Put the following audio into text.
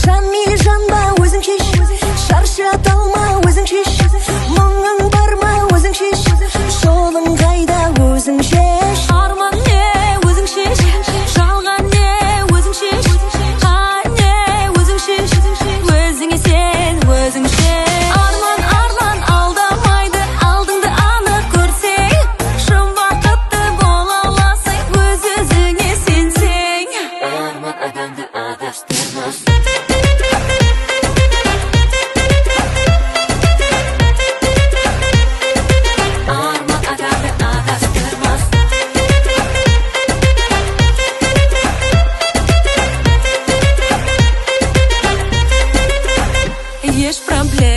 Жанми жанба өзің шеш, шаршата алма өзің шеш, мұңың бар ма өзің шеш, жолың қайда өзің шеш. Арман не өзің шеш, жалған не өзің шеш, қане өзің шеш, өзіңе сен өзің шеш. Арман арман алдамайды, алдыңды анық көрсең, шын бақытты бола аласың өз өзіңе сенсең. Арман адамды адастырмас. Еш проблем